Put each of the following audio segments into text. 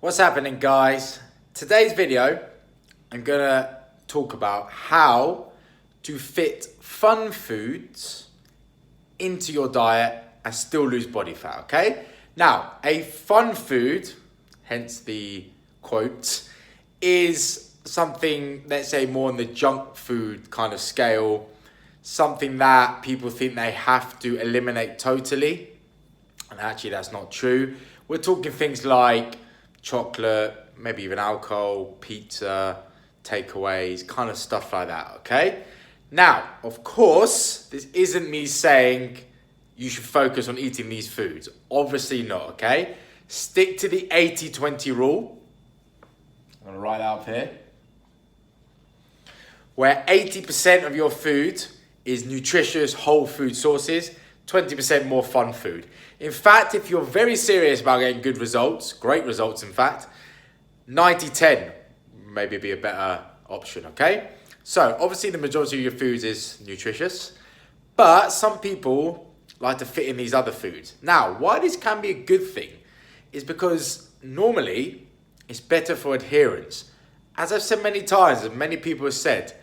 What's happening, guys? Today's video, I'm gonna talk about how to fit fun foods into your diet and still lose body fat, okay? Now, a fun food, hence the quote, is something, let's say, more on the junk food kind of scale, something that people think they have to eliminate totally, and actually that's not true. We're talking things like chocolate, maybe even alcohol, pizza, takeaways, kind of stuff like that, okay? Now, of course, this isn't me saying you should focus on eating these foods. Obviously not, okay? Stick to the 80-20 rule. I'm gonna write that up here. Where 80% of your food is nutritious whole food sources, 20% more fun food. In fact, if you're very serious about getting good results, great results in fact, 90-10 maybe be a better option, okay? So obviously the majority of your foods is nutritious, but some people like to fit in these other foods. Now, why this can be a good thing is because normally it's better for adherence. As I've said many times, and many people have said,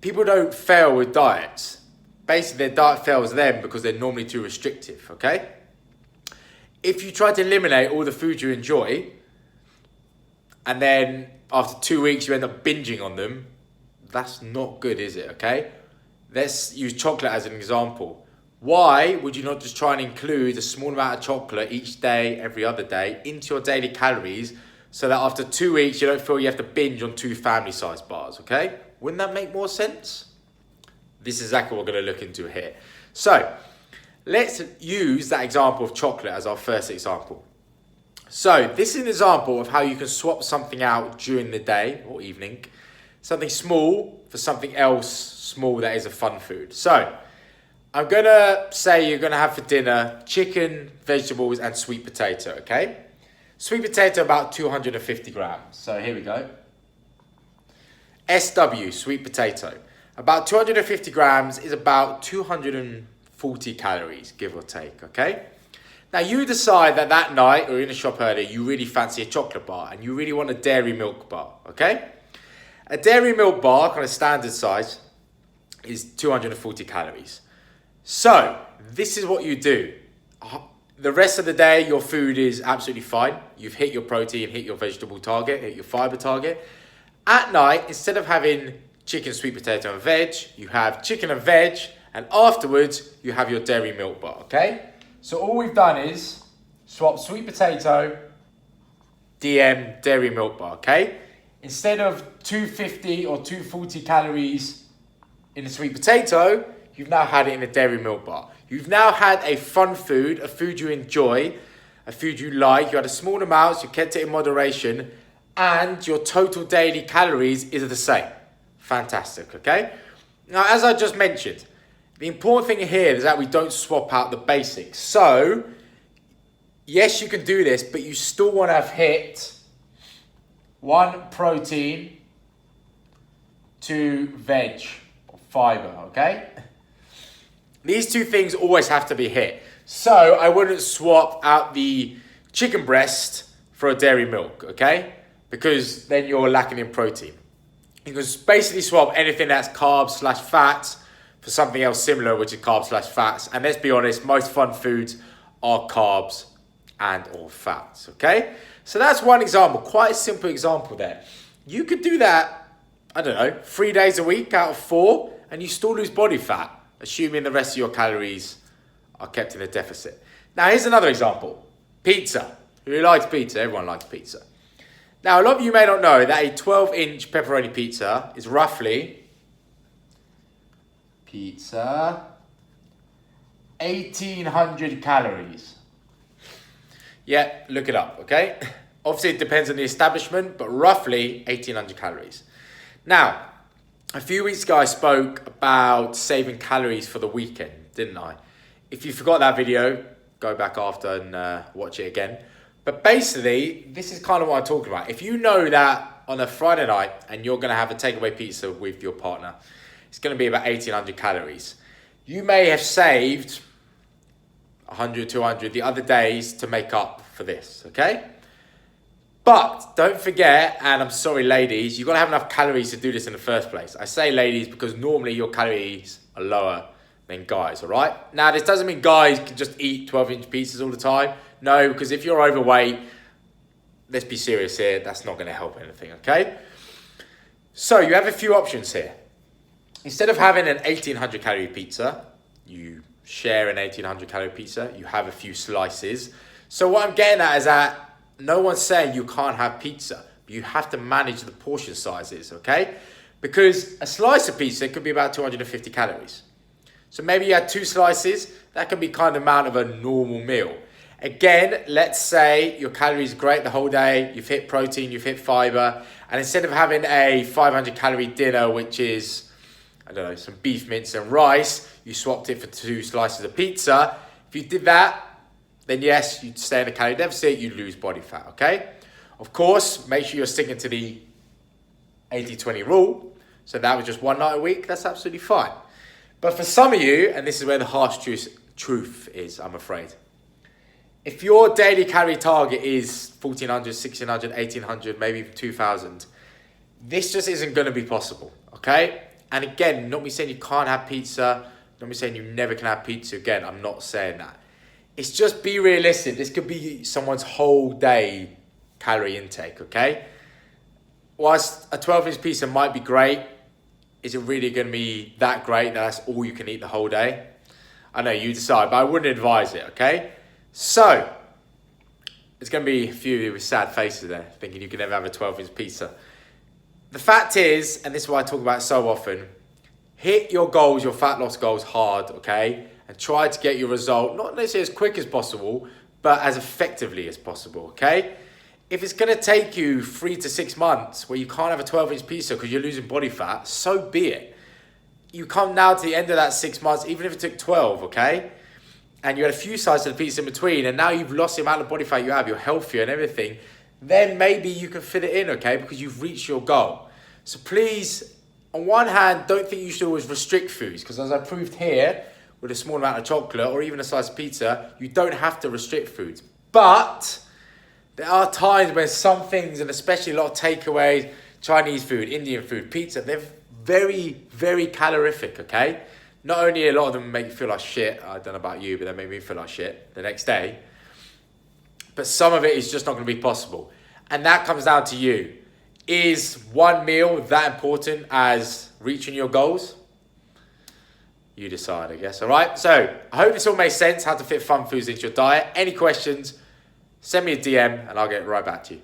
people don't fail with diets. Basically, their diet fails them because they're normally too restrictive, okay? If you try to eliminate all the food you enjoy, and then after 2 weeks you end up binging on them, that's not good, is it, okay? Let's use chocolate as an example. Why would you not just try and include a small amount of chocolate each day, every other day, into your daily calories, so that after 2 weeks you don't feel you have to binge on 2 family-sized bars, okay? Wouldn't that make more sense? This is exactly what we're going to look into here. So, let's use that example of chocolate as our first example. So, this is an example of how you can swap something out during the day or evening. Something small for something else small that is a fun food. So, I'm going to say you're going to have for dinner chicken, vegetables, and sweet potato, okay? Sweet potato about 250 grams. So, here we go. SW, sweet potato. About 250 grams is about 240 calories, give or take, okay? Now, you decide that that night, or in a shop earlier, you really fancy a chocolate bar, and you really want a dairy milk bar, okay? A dairy milk bar, kind of standard size, is 240 calories. So, this is what you do. The rest of the day, your food is absolutely fine. You've hit your protein, hit your vegetable target, hit your fiber target. At night, instead of having chicken, sweet potato, and veg, you have chicken and veg, and afterwards, you have your dairy milk bar, okay? So all we've done is swap sweet potato, DM, dairy milk bar, okay? Instead of 250 or 240 calories in the sweet potato, you've now had it in a dairy milk bar. You've now had a fun food, a food you enjoy, a food you like. You had a small amount, you kept it in moderation, and your total daily calories is the same. Fantastic, okay? Now, as I just mentioned, the important thing here is that we don't swap out the basics. So, yes, you can do this, but you still want to have hit 1 protein, 2 veg, or fiber, okay? These 2 things always have to be hit. So, I wouldn't swap out the chicken breast for a dairy milk, okay? Because then you're lacking in protein. You can basically swap anything that's carbs/fats for something else similar, which is carbs/fats. And let's be honest, most fun foods are carbs and or fats, okay? So that's one example, quite a simple example there. You could do that, I don't know, 3 days a week out of 4, and you still lose body fat, assuming the rest of your calories are kept in a deficit. Now, here's another example. Pizza. Who likes pizza? Everyone likes pizza. Now, a lot of you may not know that a 12-inch pepperoni pizza is roughly 1,800 calories. Yeah, look it up, okay? Obviously, it depends on the establishment, but roughly 1,800 calories. Now, a few weeks ago, I spoke about saving calories for the weekend, didn't I? If you forgot that video, go back after and watch it again. But basically, this is kind of what I'm talking about. If you know that on a Friday night and you're going to have a takeaway pizza with your partner, it's going to be about 1,800 calories. You may have saved 100, 200 the other days to make up for this, okay? But don't forget, and I'm sorry ladies, you've got to have enough calories to do this in the first place. I say ladies because normally your calories are lower than guys, all right? Now, this doesn't mean guys can just eat 12-inch pizzas all the time. No, because if you're overweight, let's be serious here, that's not going to help anything, okay? So you have a few options here. Instead of having an 1,800 calorie pizza, you share an 1,800 calorie pizza, you have a few slices. So what I'm getting at is that no one's saying you can't have pizza, but you have to manage the portion sizes, okay? Because a slice of pizza could be about 250 calories. So maybe you had 2 slices, that can be kind of amount of a normal meal. Again, let's say your calories are great the whole day, you've hit protein, you've hit fiber, and instead of having a 500 calorie dinner, which is, I don't know, some beef mince and rice, you swapped it for 2 slices of pizza. If you did that, then yes, you'd stay in a calorie deficit, you'd lose body fat, okay? Of course, make sure you're sticking to the 80-20 rule. So that was just 1 night a week, that's absolutely fine. But for some of you, and this is where the harsh truth is, I'm afraid. If your daily calorie target is 1,400, 1,600, 1,800, maybe even 2,000, this just isn't going to be possible, okay? And again, not me saying you can't have pizza, not me saying you never can have pizza. Again, I'm not saying that. It's just be realistic. This could be someone's whole day calorie intake, okay? Whilst a 12-inch pizza might be great, is it really going to be that great that that's all you can eat the whole day? I know, you decide, but I wouldn't advise it, okay? So, there's going to be a few of you with sad faces there, thinking you can never have a 12-inch pizza. The fact is, and this is what I talk about so often, hit your goals, your fat loss goals hard, okay? And try to get your result, not necessarily as quick as possible, but as effectively as possible, okay? If it's going to take you 3 to 6 months where you can't have a 12-inch pizza because you're losing body fat, so be it. You come now to the end of that 6 months, even if it took 12, okay? And you had a few slices of pizza in between, and now you've lost the amount of body fat you have, you're healthier and everything, then maybe you can fit it in, okay? Because you've reached your goal. So please, on one hand, don't think you should always restrict foods, because as I proved here, with a small amount of chocolate or even a slice of pizza, you don't have to restrict foods. But there are times when some things, and especially a lot of takeaways, Chinese food, Indian food, pizza, they're very, very calorific, okay? Not only a lot of them make you feel like shit, I don't know about you, but they make me feel like shit the next day, but some of it is just not going to be possible. And that comes down to you. Is one meal that important as reaching your goals? You decide, I guess. All right. So I hope this all makes sense, how to fit fun foods into your diet. Any questions, send me a DM and I'll get right back to you.